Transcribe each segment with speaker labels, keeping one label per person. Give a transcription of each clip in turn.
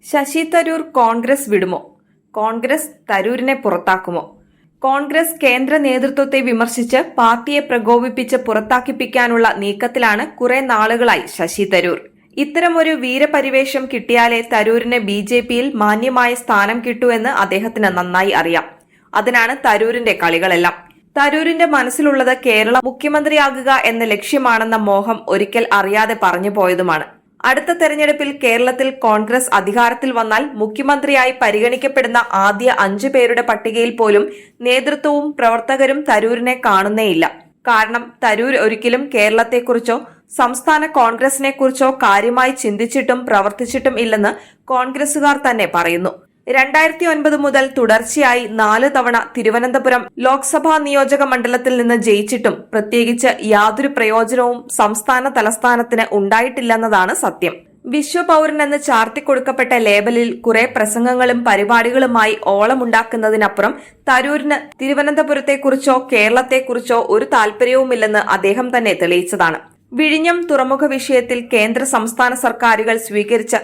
Speaker 1: ശശി തരൂർ കോൺഗ്രസ് വിടുമോ? കോൺഗ്രസ് തരൂരിനെ പുറത്താക്കുമോ? കോൺഗ്രസ് കേന്ദ്ര നേതൃത്വത്തെ വിമർശിച്ച് പാർട്ടിയെ പ്രകോപിപ്പിച്ച് പുറത്താക്കിപ്പിക്കാനുള്ള നീക്കത്തിലാണ് കുറെ നാളുകളായി ശശി തരൂർ. ഇത്തരമൊരു വീരപരിവേഷം കിട്ടിയാലേ തരൂരിന് ബിജെപിയിൽ മാന്യമായ സ്ഥാനം കിട്ടൂ എന്ന് അദ്ദേഹത്തിന് നന്നായി അറിയാം. അതിനാണ് തരൂരിന്റെ കളികളെല്ലാം. തരൂരിന്റെ മനസ്സിലുള്ളത് കേരള മുഖ്യമന്ത്രിയാകുക എന്ന ലക്ഷ്യമാണെന്ന മോഹം ഒരിക്കൽ അറിയാതെ പറഞ്ഞു പോയതുമാണ്. അടുത്ത തെരഞ്ഞെടുപ്പിൽ കേരളത്തിൽ കോൺഗ്രസ് അധികാരത്തിൽ വന്നാൽ മുഖ്യമന്ത്രിയായി പരിഗണിക്കപ്പെടുന്ന ആദ്യ 5 പേരുടെ പട്ടികയിൽ പോലും നേതൃത്വവും പ്രവർത്തകരും തരൂരിനെ കാണുന്നേയില്ല. കാരണം തരൂർ ഒരിക്കലും കേരളത്തെക്കുറിച്ചോ സംസ്ഥാന കോൺഗ്രസിനെക്കുറിച്ചോ കാര്യമായി ചിന്തിച്ചിട്ടും പ്രവർത്തിച്ചിട്ടും ഇല്ലെന്ന് കോൺഗ്രസുകാർ തന്നെ പറയുന്നു. 2009 മുതൽ തുടർച്ചയായി 4 തവണ തിരുവനന്തപുരം ലോക്സഭാ നിയോജക മണ്ഡലത്തിൽ നിന്ന് ജയിച്ചിട്ടും പ്രത്യേകിച്ച് യാതൊരു പ്രയോജനവും സംസ്ഥാന തലസ്ഥാനത്തിന് ഉണ്ടായിട്ടില്ലെന്നതാണ് സത്യം. വിശ്വപൗരനെന്ന് ചാർത്തിക്കൊടുക്കപ്പെട്ട ലേബലിൽ കുറെ പ്രസംഗങ്ങളും പരിപാടികളുമായി ഓളമുണ്ടാക്കുന്നതിനപ്പുറം തരൂരിന് തിരുവനന്തപുരത്തെക്കുറിച്ചോ കേരളത്തെക്കുറിച്ചോ ഒരു താൽപര്യവുമില്ലെന്ന് അദ്ദേഹം തന്നെ തെളിയിച്ചതാണ്. വിഴിഞ്ഞം തുറമുഖ വിഷയത്തിൽ കേന്ദ്ര സംസ്ഥാന സർക്കാരുകൾ സ്വീകരിച്ച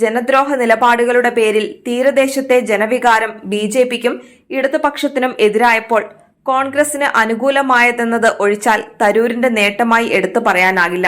Speaker 1: ജനദ്രോഹ നിലപാടുകളുടെ പേരിൽ തീരദേശത്തെ ജനവികാരം ബിജെപിക്കും ഇടതുപക്ഷത്തിനും എതിരായപ്പോൾ കോൺഗ്രസിന് അനുകൂലമായതെന്നത് ഒഴിച്ചാൽ തരൂരിന്റെ നേട്ടമായി എടുത്തു പറയാനാകില്ല.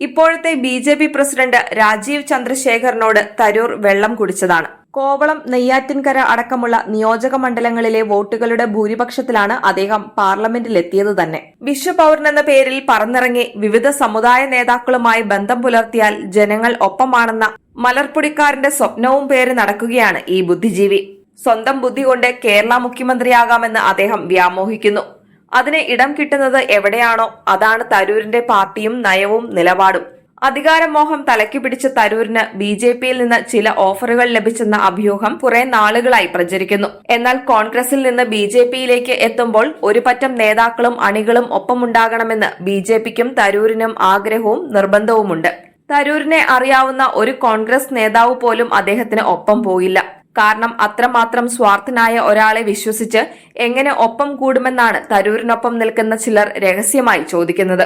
Speaker 1: ഇപ്പോഴത്തെ ബിജെപി പ്രസിഡന്റ് രാജീവ് ചന്ദ്രശേഖറിനോട് തരൂർ വെള്ളം കുടിച്ചതാണ്. കോവളം, നെയ്യാറ്റിൻകര അടക്കമുള്ള നിയോജക മണ്ഡലങ്ങളിലെ വോട്ടുകളുടെ ഭൂരിപക്ഷത്തിലാണ് അദ്ദേഹം പാർലമെന്റിലെത്തിയത് തന്നെ. വിശ്വപൗരനെന്ന പേരിൽ പറന്നിറങ്ങി വിവിധ സമുദായ നേതാക്കളുമായി ബന്ധം പുലർത്തിയാൽ ജനങ്ങൾ ഒപ്പമാണെന്ന മലർപ്പൊടിക്കാരന്റെ സ്വപ്നവും പേര് നടക്കുകയാണ് ഈ ബുദ്ധിജീവി. സ്വന്തം ബുദ്ധി കൊണ്ട് കേരള മുഖ്യമന്ത്രിയാകാമെന്ന് അദ്ദേഹം വ്യാമോഹിക്കുന്നു. അതിന് ഇടം കിട്ടുന്നത് എവിടെയാണോ അതാണ് തരൂരിന്റെ പാർട്ടിയും നയവും നിലപാടും. അധികാരമോഹം തലയ്ക്ക് പിടിച്ച തരൂരിന് ബിജെപിയിൽ നിന്ന് ചില ഓഫറുകൾ ലഭിച്ചെന്ന അഭ്യൂഹം കുറെ നാളുകളായി പ്രചരിക്കുന്നു. എന്നാൽ കോൺഗ്രസിൽ നിന്ന് ബിജെപിയിലേക്ക് എത്തുമ്പോൾ ഒരു പറ്റം നേതാക്കളും അണികളും ഒപ്പമുണ്ടാകണമെന്ന് ബിജെപിക്കും തരൂരിനും ആഗ്രഹവും നിർബന്ധവുമുണ്ട്. തരൂരിനെ അറിയാവുന്ന ഒരു കോൺഗ്രസ് നേതാവ് പോലും അദ്ദേഹത്തിന് ഒപ്പം പോയില്ല. കാരണം അത്രമാത്രം സ്വാർത്ഥനായ ഒരാളെ വിശ്വസിച്ച് എങ്ങനെ ഒപ്പം കൂടുമെന്നാണ് തരൂരിനൊപ്പം നിൽക്കുന്ന ചിലർ രഹസ്യമായി ചോദിക്കുന്നത്.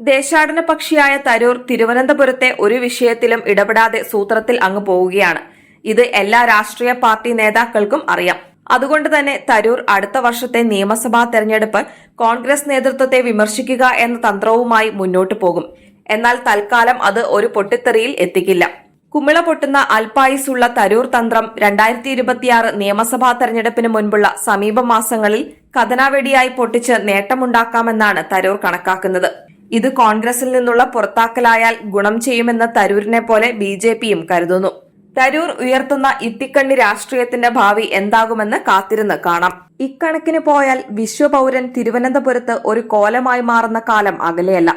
Speaker 1: ദേശാടന പക്ഷിയായ തരൂർ തിരുവനന്തപുരത്തെ ഒരു വിഷയത്തിലും ഇടപെടാതെ സൂത്രത്തിൽ അങ്ങ് പോവുകയാണ്. ഇത് എല്ലാ രാഷ്ട്രീയ പാർട്ടി നേതാക്കൾക്കും അറിയാം. അതുകൊണ്ട് തന്നെ തരൂർ അടുത്ത വർഷത്തെ നിയമസഭാ തെരഞ്ഞെടുപ്പ് കോൺഗ്രസ് നേതൃത്വത്തെ വിമർശിക്കുക എന്ന തന്ത്രവുമായി മുന്നോട്ടു പോകും. എന്നാൽ തൽക്കാലം അത് ഒരു പൊട്ടിത്തെറിയിൽ എത്തിക്കില്ല. കുമിള പൊട്ടുന്ന അൽപായുസുള്ള തരൂർ തന്ത്രം 2026 നിയമസഭാ തെരഞ്ഞെടുപ്പിന് മുൻപുള്ള സമീപ മാസങ്ങളിൽ കഥനാവെടിയായി പൊട്ടിച്ച് നേട്ടമുണ്ടാക്കാമെന്നാണ് തരൂർ കണക്കാക്കുന്നത്. ഇത് കോൺഗ്രസിൽ നിന്നുള്ള പുറത്താക്കലായാൽ ഗുണം ചെയ്യുമെന്ന് തരൂരിനെ പോലെ ബിജെപിയും കരുതുന്നു. തരൂർ ഉയർത്തുന്ന ഇത്തിക്കണ്ണി രാഷ്ട്രീയത്തിന്റെ ഭാവി എന്താകുമെന്ന് കാത്തിരുന്ന് കാണാം. ഇക്കണക്കിന് പോയാൽ വിശ്വപൗരൻ തിരുവനന്തപുരത്ത് ഒരു കോലമായി മാറുന്ന കാലം അകലെയല്ല.